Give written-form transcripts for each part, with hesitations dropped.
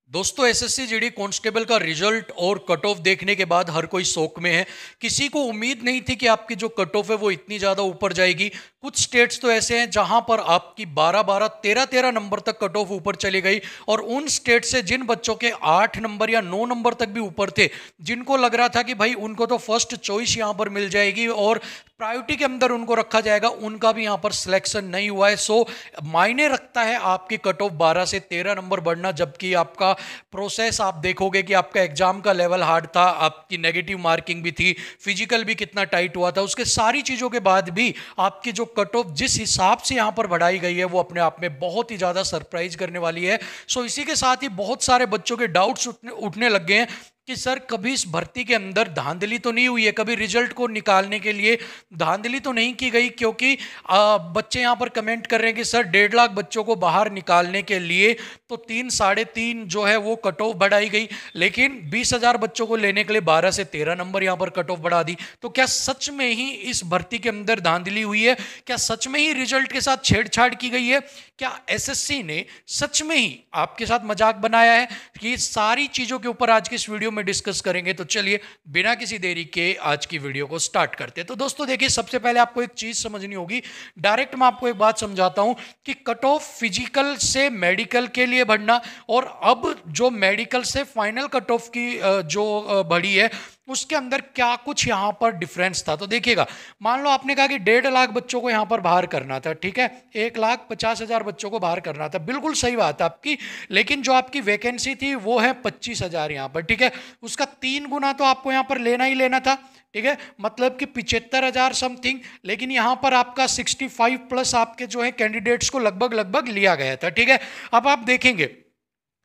दोस्तों SSC GD constable का result और कट ऑफ देखने के बाद हर कोई शौक में है। किसी को उम्मीद नहीं थी कि आपकी जो कट ऑफ है वो इतनी ज़्यादा ऊपर जाएगी। कुछ स्टेट्स तो ऐसे हैं जहां पर आपकी 12-12, 13-13 नंबर तक कट ऑफ ऊपर चली गई। और उन स्टेट से जिन बच्चों के 8 नंबर या 9 नंबर तक भी ऊपर थे, जिनको लग रहा था कि भाई उनको तो फर्स्ट चॉइस यहाँ पर मिल जाएगी और प्रायोरिटी के अंदर उनको रखा जाएगा, उनका भी यहाँ पर सिलेक्शन नहीं हुआ है। सो मायने रखता है आपकी कट ऑफ 12 से 13 नंबर बढ़ना, जबकि आपका प्रोसेस आप देखोगे कि आपका एग्जाम का लेवल हार्ड था, आपकी नेगेटिव मार्किंग भी थी, फिजिकल भी कितना टाइट हुआ था, उसके सारी चीज़ों के बाद भी आपकी जो कट ऑफ जिस हिसाब से यहाँ पर बढ़ाई गई है वो अपने आप में बहुत ही ज़्यादा सरप्राइज करने वाली है। सो इसी के साथ ही बहुत सारे बच्चों के डाउट्स उठने लग गए हैं कि सर कभी इस भर्ती के अंदर धांधली तो नहीं हुई है, कभी रिजल्ट को निकालने के लिए धांधली तो नहीं की गई, क्योंकि बच्चे यहाँ पर कमेंट कर रहे हैं कि सर 1.5 लाख बच्चों को बाहर निकालने के लिए तो 3-3.5 जो है वो कट ऑफ बढ़ाई गई, लेकिन 20,000 बच्चों को लेने के लिए 12 से 13 नंबर यहाँ पर कट ऑफ बढ़ा दी। तो क्या सच में ही इस भर्ती के अंदर धांधली हुई है? क्या सच में ही रिजल्ट के साथ छेड़छाड़ की गई है? क्या एसएससी ने सच में ही आपके साथ मजाक बनाया है? कि सारी चीजों के ऊपर आज की इस वीडियो में डिस्कस करेंगे। तो चलिए बिना किसी देरी के आज की वीडियो को स्टार्ट करते हैं। तो दोस्तों देखिए, सबसे पहले आपको एक चीज समझनी होगी। डायरेक्ट मैं आपको एक बात समझाता हूं कि कट ऑफ फिजिकल से मेडिकल के लिए बढ़ना और अब जो मेडिकल से फाइनल कट ऑफ की जो बढ़ी है उसके अंदर क्या कुछ यहां पर डिफरेंस था। तो देखिएगा, मान लो आपने कहा कि 1.5 लाख बच्चों को यहां पर बाहर करना था, ठीक है, 1,50,000 बच्चों को बाहर करना था, बिल्कुल सही बात है आपकी। लेकिन जो आपकी वैकेंसी थी वो है 25,000 यहां पर, ठीक है, उसका 3 गुना तो आपको यहां पर लेना ही लेना था, ठीक है, मतलब कि 75,000 समथिंग। लेकिन यहां पर आपका 65 प्लस आपके जो है कैंडिडेट्स को लगभग लगभग लिया गया था, ठीक है। अब आप देखेंगे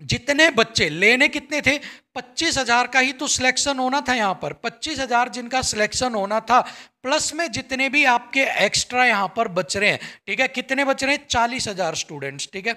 जितने बच्चे लेने कितने थे, 25,000 का ही तो सिलेक्शन होना था यहां पर, 25,000 जिनका सिलेक्शन होना था, प्लस में जितने भी आपके एक्स्ट्रा यहां पर बच रहे हैं, ठीक है, कितने बच रहे हैं, 40,000 स्टूडेंट्स, ठीक है।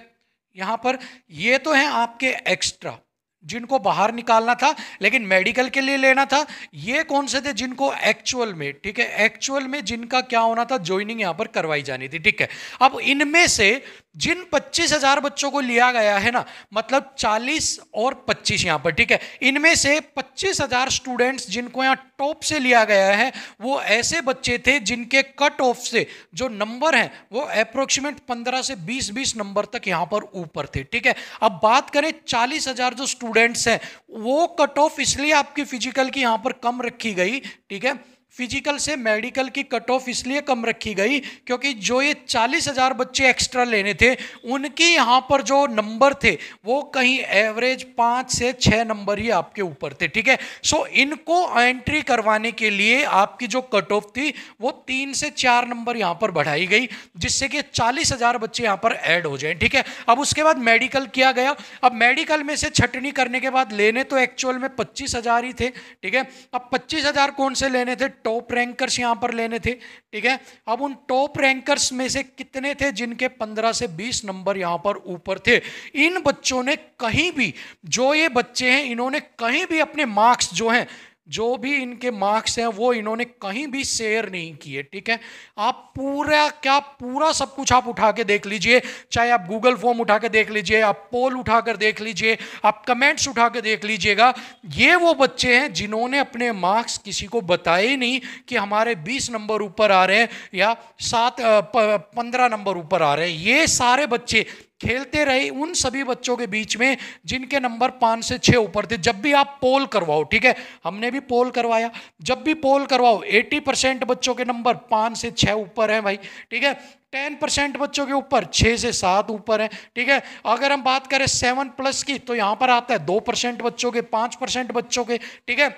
यहां पर ये तो हैं आपके एक्स्ट्रा जिनको बाहर निकालना था लेकिन मेडिकल के लिए लेना था। ये कौन से थे, जिनको एक्चुअल में, ठीक है, एक्चुअल में जिनका क्या होना था, ज्वाइनिंग यहां पर करवाई जानी थी, ठीक है। अब इनमें से जिन 25,000 बच्चों को लिया गया है ना, मतलब 40 और 25 यहां पर, ठीक है, इनमें से 25,000 स्टूडेंट्स जिनको यहां टॉप से लिया गया है वो ऐसे बच्चे थे जिनके कट ऑफ से जो नंबर हैं वो अप्रोक्सीमेट 15 से 20 नंबर तक यहां पर ऊपर थे, ठीक है। अब बात करें 40,000 जो स्टूडेंट्स हैं, वो कट ऑफ इसलिए आपकी फिजिकल की यहां पर कम रखी गई, ठीक है, फिजिकल से मेडिकल की कट ऑफ इसलिए कम रखी गई क्योंकि जो ये 40,000 बच्चे एक्स्ट्रा लेने थे उनके यहां पर जो नंबर थे वो कहीं एवरेज 5 से 6 नंबर ही आपके ऊपर थे, ठीक है। सो इनको एंट्री करवाने के लिए आपकी जो कट ऑफ थी वो 3 से 4 नंबर यहां पर बढ़ाई गई, जिससे कि 40,000 बच्चे यहां पर ऐड हो जाए, ठीक है। अब उसके बाद मेडिकल किया गया। अब मेडिकल में से छटनी करने के बाद लेने तो एक्चुअल में 25,000 ही थे, ठीक है। अब 25,000 कौन से लेने थे, टॉप रैंकर्स यहां पर लेने थे, ठीक है। अब उन टॉप रैंकर्स में से कितने थे जिनके 15 से 20 नंबर यहां पर ऊपर थे। इन बच्चों ने कहीं भी, जो ये बच्चे हैं इन्होंने कहीं भी अपने मार्क्स जो हैं, जो भी इनके मार्क्स हैं वो इन्होंने कहीं भी शेयर नहीं किए, ठीक है। आप पूरा सब कुछ आप उठा के देख लीजिए, चाहे आप गूगल फॉर्म उठा के देख लीजिए, आप पोल उठाकर देख लीजिए, आप कमेंट्स उठा के देख लीजिएगा, ये वो बच्चे हैं जिन्होंने अपने मार्क्स किसी को बताए ही नहीं कि हमारे 20 नंबर ऊपर आ रहे हैं या 15 नंबर ऊपर आ रहे हैं। ये सारे बच्चे खेलते रहे उन सभी बच्चों के बीच में जिनके नंबर 5 से 6 ऊपर थे। जब भी आप पोल करवाओ, ठीक है, हमने भी पोल करवाया, जब भी पोल करवाओ 80% बच्चों के नंबर 5 से 6 ऊपर हैं भाई, ठीक है। 10% बच्चों के ऊपर 6 से 7 ऊपर है, ठीक है। अगर हम बात करें 7+ की तो यहां पर आता है 2% बच्चों के, 5% बच्चों के, ठीक है।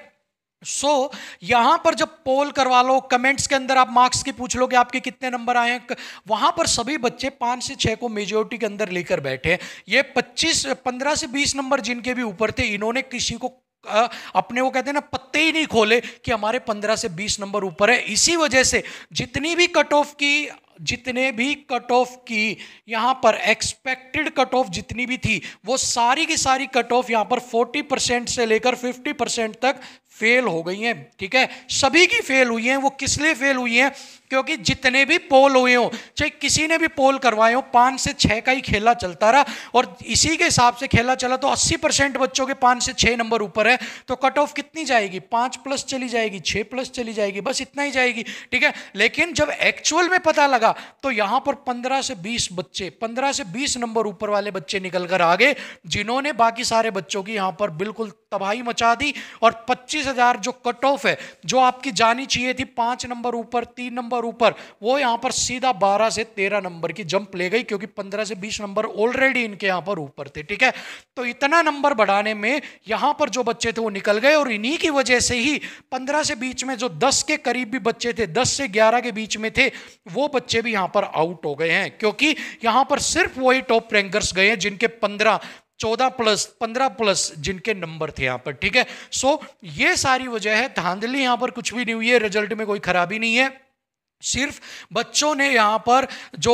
यहां पर जब पोल करवा लो, कमेंट्स के अंदर आप मार्क्स की पूछ लो कि आपके कितने नंबर आए हैं, वहां पर सभी बच्चे 5 से 6 को मेजोरिटी के अंदर लेकर बैठे हैं। ये 15 से 20 नंबर जिनके भी ऊपर थे, इन्होंने किसी को अपने वो कहते हैं ना पत्ते ही नहीं खोले कि हमारे 15 से 20 नंबर ऊपर है। इसी वजह से जितने भी कट ऑफ की यहां पर एक्सपेक्टेड कट ऑफ जितनी भी थी वो सारी की सारी कट ऑफ यहां पर 40% से लेकर 50% तक फेल हो गई हैं, ठीक है, सभी की फेल हुई हैं। वो किस लिए फेल हुई हैं? क्योंकि जितने भी पोल हुए हो, चाहे किसी ने भी पोल करवाए हो, 5 से 6 का ही खेला चलता रहा और इसी के हिसाब से खेला चला तो 80% बच्चों के 5 से 6 नंबर ऊपर है, तो कट ऑफ कितनी जाएगी? 5 प्लस चली जाएगी, 6 प्लस चली जाएगी, बस इतना ही जाएगी, ठीक है। लेकिन जब एक्चुअल में पता लगा तो यहां पर 15 से 20 बच्चे, 15 से 20 नंबर ऊपर वाले बच्चे निकल कर आ गए, जिन्होंने बाकी सारे बच्चों की यहां पर बिल्कुल तबाही मचा दी। और 25,000 जो कट ऑफ है, जो आपकी जानी चाहिए थी 5 नंबर ऊपर, 3 नंबर ऊपर, वो यहां पर सीधा 12 से 13 नंबर की जंप ले गई, क्योंकि 15 से 20 नंबर ऑलरेडी इनके यहां पर ऊपर थे, ठीक है। तो इतना नंबर बढ़ाने में यहां पर जो बच्चे थे वो निकल गए, और इन्हीं की वजह से ही 15 से बीच में जो 10 के करीब भी बच्चे थे, 10 से 11 के बीच में थे, वो बच्चे भी यहां पर आउट हो गए हैं, क्योंकि यहां पर सिर्फ वही टॉप रैंकर्स गए हैं जिनके 15, 14 प्लस, 15 प्लस जिनके नंबर थे यहां पर, ठीक है। सो ये सारी वजह है, धांधली यहां पर कुछ भी नहीं हुई है, रिजल्ट में कोई खराबी नहीं है। सिर्फ बच्चों ने यहाँ पर जो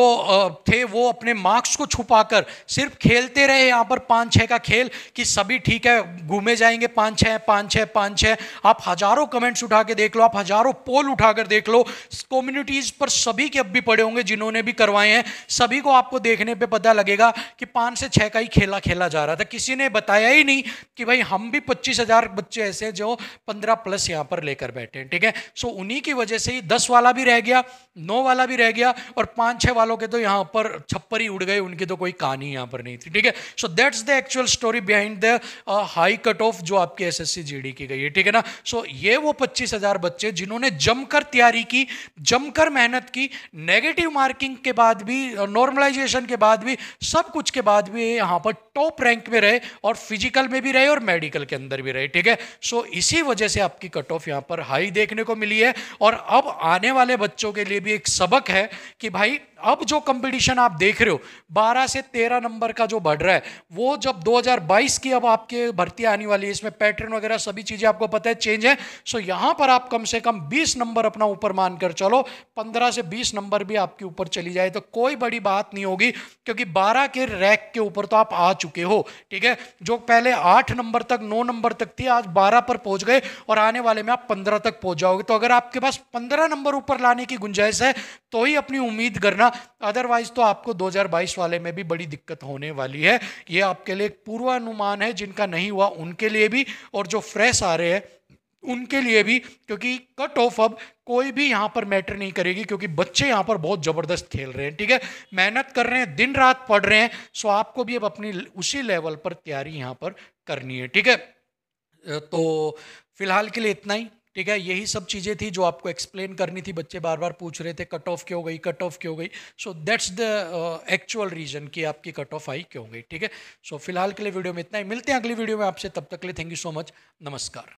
थे वो अपने मार्क्स को छुपाकर सिर्फ खेलते रहे यहाँ पर 5-6 का खेल, कि सभी ठीक है घूमे जाएंगे 5-6 5-6 5-6। आप हजारों कमेंट्स उठा के देख लो, आप हजारों पोल उठाकर देख लो, कम्युनिटीज पर सभी के अब भी पड़े होंगे जिन्होंने भी करवाए हैं, सभी को आपको देखने पे पता लगेगा कि 5 से 6 का ही खेला जा रहा था। किसी ने बताया ही नहीं कि भाई हम भी 25,000 बच्चे ऐसे जो 15 प्लस यहाँ पर लेकर बैठे हैं, ठीक है। सो उन्हीं की वजह से ही 10 वाला भी रह गया, 9 वाला भी रह गया, और 5-6 वालों के तो यहां पर छप्पर ही उड़ गए, उनकी तो कोई कहानी यहां पर नहीं थी, ठीक है। सो that's the actual story behind the high cut off जो आपके एसएससी जीडी की गई है, ठीक है ना। सो ये वो 25,000 बच्चे जिन्होंने जमकर तैयारी की, जमकर मेहनत की, नेगेटिव मार्किंग के बाद भी, नॉर्मलाइजेशन के बाद भी, सब कुछ के बाद भी यहां पर टॉप रैंक में रहे, और फिजिकल में भी रहे और मेडिकल के अंदर भी रहे, ठीक है। सो इसी वजह से आपकी कट ऑफ यहां पर हाई देखने को मिली है। और अब आने वाले बच्चों के लिए भी एक सबक है कि भाई अब जो कंपटीशन आप देख रहे हो 12 से 13 नंबर का जो बढ़ रहा है, वो जब 2022 की अब आपके भर्ती आने वाली है, इसमें पैटर्न वगैरह सभी चीजें आपको पता है चेंज है। सो यहां पर आप कम से कम 20 नंबर अपना ऊपर मानकर चलो, 15 से 20 नंबर भी आपके ऊपर चली जाए तो कोई बड़ी बात नहीं होगी, क्योंकि 12 के रैक के ऊपर तो आप आ चुके हो, ठीक है। जो पहले 8 नंबर तक, 9 नंबर तक थी, आज 12 पर पहुंच गए, और आने वाले में आप 15 तक पहुंच जाओगे। तो अगर आपके पास 15 नंबर ऊपर लाने की गुंजाइश है तो ही अपनी उम्मीद करना, अदरवाइज तो आपको 2022 वाले में भी बड़ी दिक्कत होने वाली है। ये आपके लिए एक पूर्वानुमान है, जिनका नहीं हुआ उनके लिए भी, और जो फ्रेश आ रहे हैं उनके लिए भी, क्योंकि कट ऑफ अब कोई भी यहां पर मैटर नहीं करेगी, क्योंकि बच्चे यहां पर बहुत जबरदस्त खेल रहे हैं, ठीक है, मेहनत कर रहे हैं, दिन रात पढ़ रहे हैं। सो आपको भी अब अपनी उसी लेवल पर तैयारी यहां पर करनी है, ठीक है। तो फिलहाल के लिए इतना ही, ठीक है। यही सब चीज़ें थी जो आपको एक्सप्लेन करनी थी। बच्चे बार बार पूछ रहे थे कट ऑफ क्यों गई, कट ऑफ क्यों गई। So that's the actual reason कि आपकी कट ऑफ आई क्यों गई, ठीक है। सो फिलहाल के लिए वीडियो में इतना ही, मिलते हैं अगली वीडियो में आपसे, तब तक के लिए थैंक यू सो मच, नमस्कार।